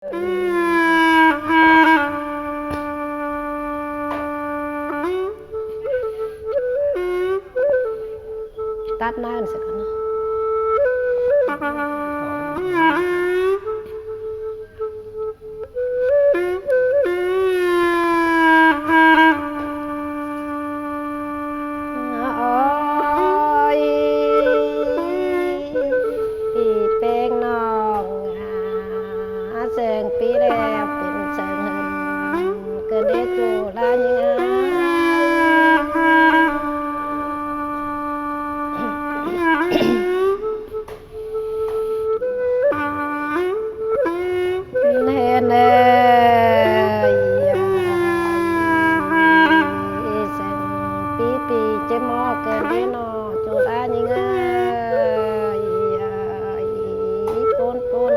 ตัดหน้าสักหน่อยปีเป้งน้องเสียงปีแล้วเป็นเสียงเกิดได้จูลายังเห็นเลยเสียงปีเจมอเกิดได้นอจูลายังปนเกิด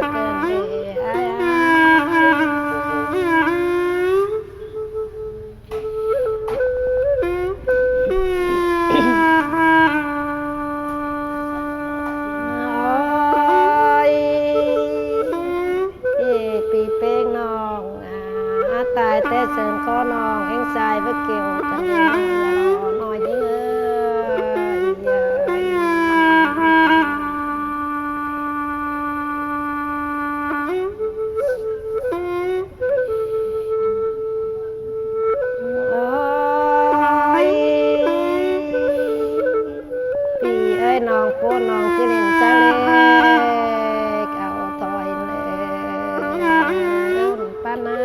ปีเป้งน้องตายแต่เสินข้อน้องเอ็งสายเพื่อเกี่ยวกันน้อยยิ่งปีเอ้ยน้องโป้น้องที่เล่นซาเล็กเอาถอยเลยป้านา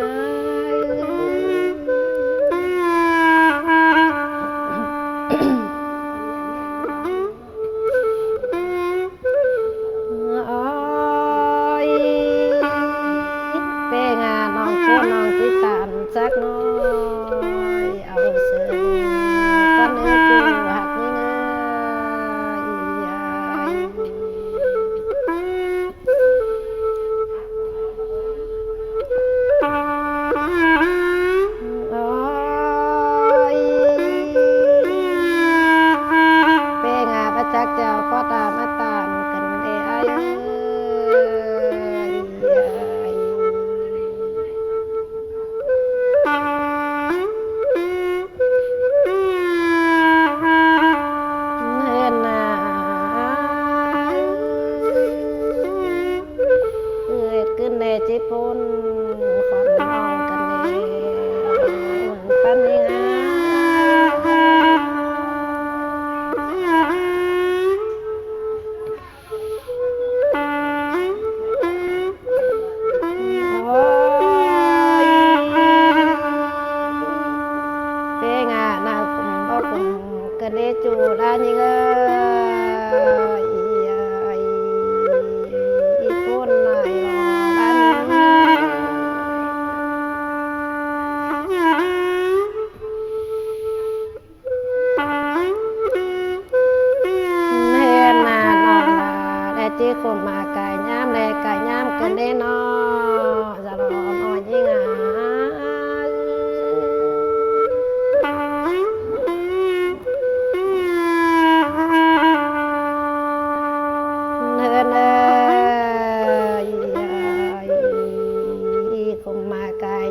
เป้งน้องโป้น้องที่ตามสักน้อยเอาเสือก็เนื้อจูหักนี่จักเจ้าก็ตามมาตามกันเอ้ยเห็นนาเกิดขึ้นในจิตปุ่นขอนมองกันเลยปันนี้กันได้จูดานี่ก็อีปุ่นหน่อยบ้านเห็นหน้านอนและจีคนมาไก่ย่ามและไก่ย่ามกันได้นอจะรอหน่อยยิ่ง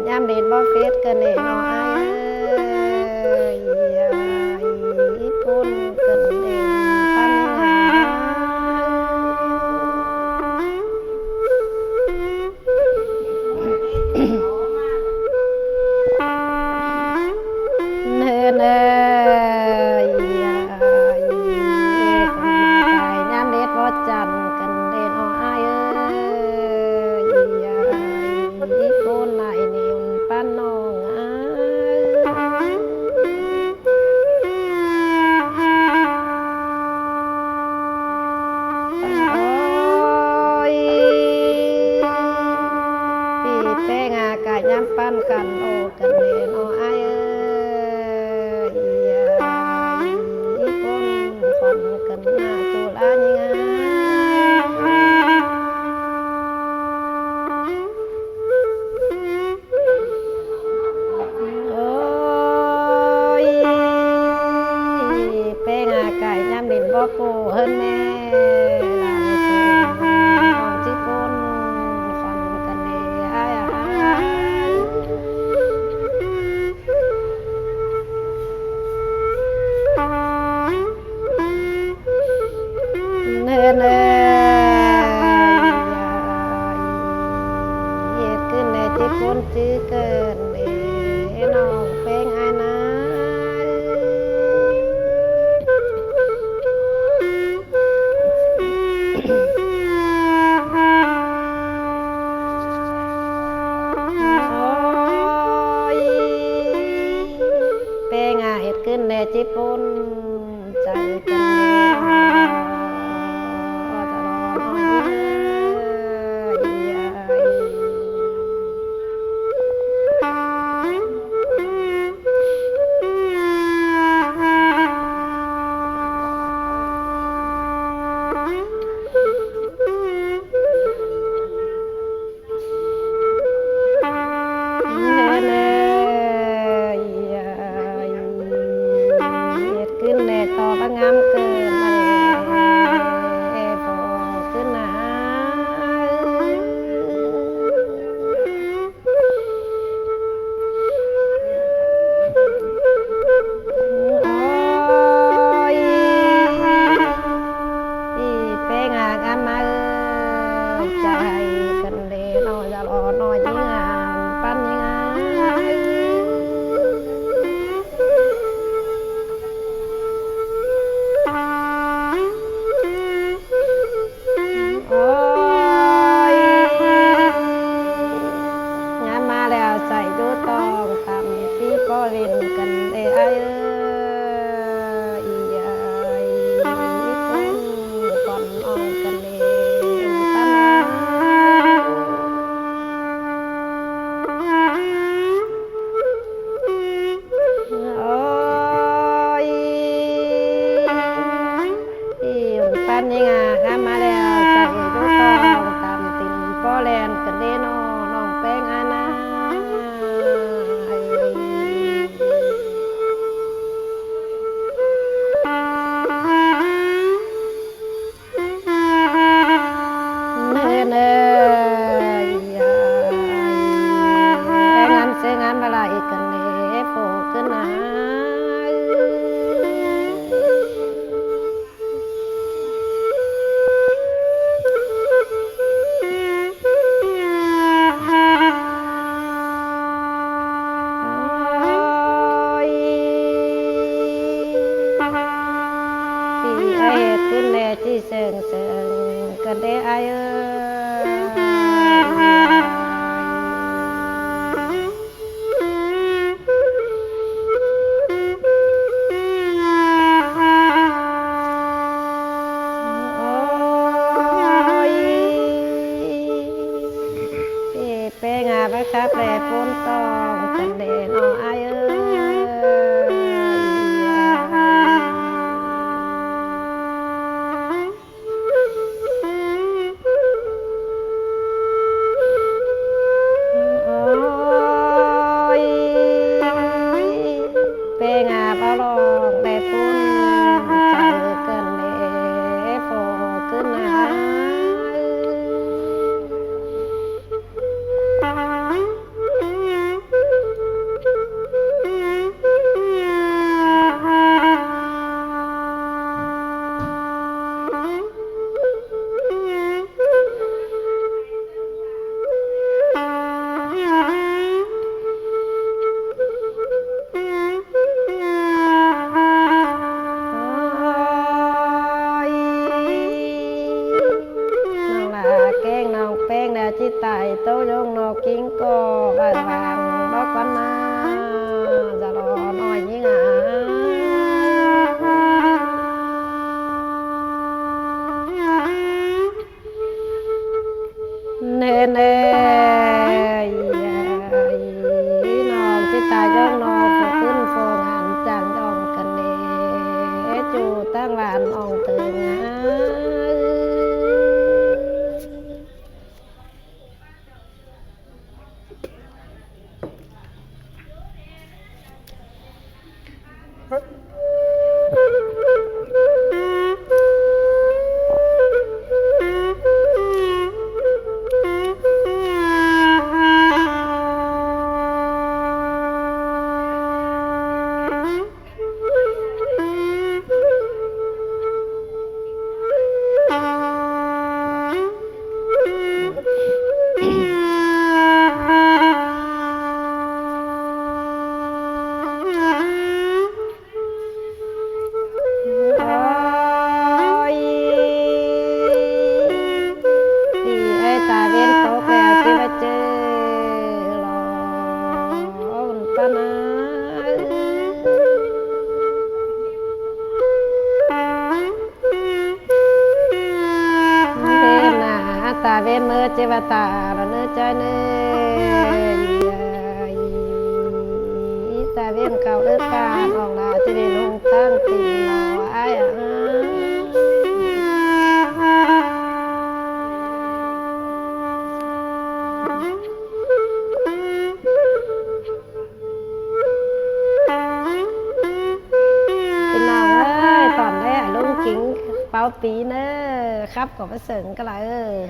ย่ำเด่นบ่เฟสกันเน่น้อยปุ่นกันเด่นปัญหาเนินย่ำเด็ดบ่จันกันเด่นน้อยปุ่นไหนนี่ป้าน้องปีเป้งกะย้ำปั้นกันโอกันเล่นคนคนกันหน้าจุฬานี่ไก่ย่ำดินบ่ปูเฮิรนแม่ลาเสือน้องที่ปุ่นคนกันเดีย ที่พ้นจื้อเกินเด้น้องเพลงไอ้นะโอ้ยเพลงอาเฮ็ดขึ้นแน่จิปุ่นใจกันแน่จะรอน้อยใหญ่ขึ้นแน่ต่อพงามเกินมาเลยพอขึ้นหนาโอ้ยอีเป้งากามาใจกันเดน้อยจะรอน้อยยิ่งงามปั้นยิ่งงามโอ้ยงานมาแล้วใส่ดูตองทำที่ปอลินกันเด้ไอ้อีใหญ่คนก่อนอ่อนกันเด้ตานาโอ้ยอีปันยังงามมาแล้วใส่ดูตองตำติ่มปอแลนกันเด้น้องแป้งอานาเนเนยงามเสงามบลาอีกกันเด้โผล่ขึ้นหนาไอ้ขึ้นแน่ที่เสิงกันได้ไอ้โอ้ยเป้งาบักคับแหล่ปนตองกันเดนอไอ้เป้งาพะลองได้ปุ้นใจเกินเด้โผล่ขึ้นหนาแป้งแดดที่ตายโตยงนกกิ้งก็บานบางดอกกันนาจะรอหน่อยยิ่งอ่ะเน่เน่น้องที่ตายยงนกขึ้นโฟงานจังจองกันเน่จูตั้งหลานอ่องตึง ตาละเนื้อใจเนื้อแต่เวียนเก่าเลือกการออกลาที่ได้ลงตั้งติ่งหนอไอ้เป็นน้องเอ้ยตอนแรกลุงกิ้งเป่าปีเนอครับกับมาเสริงก็เลย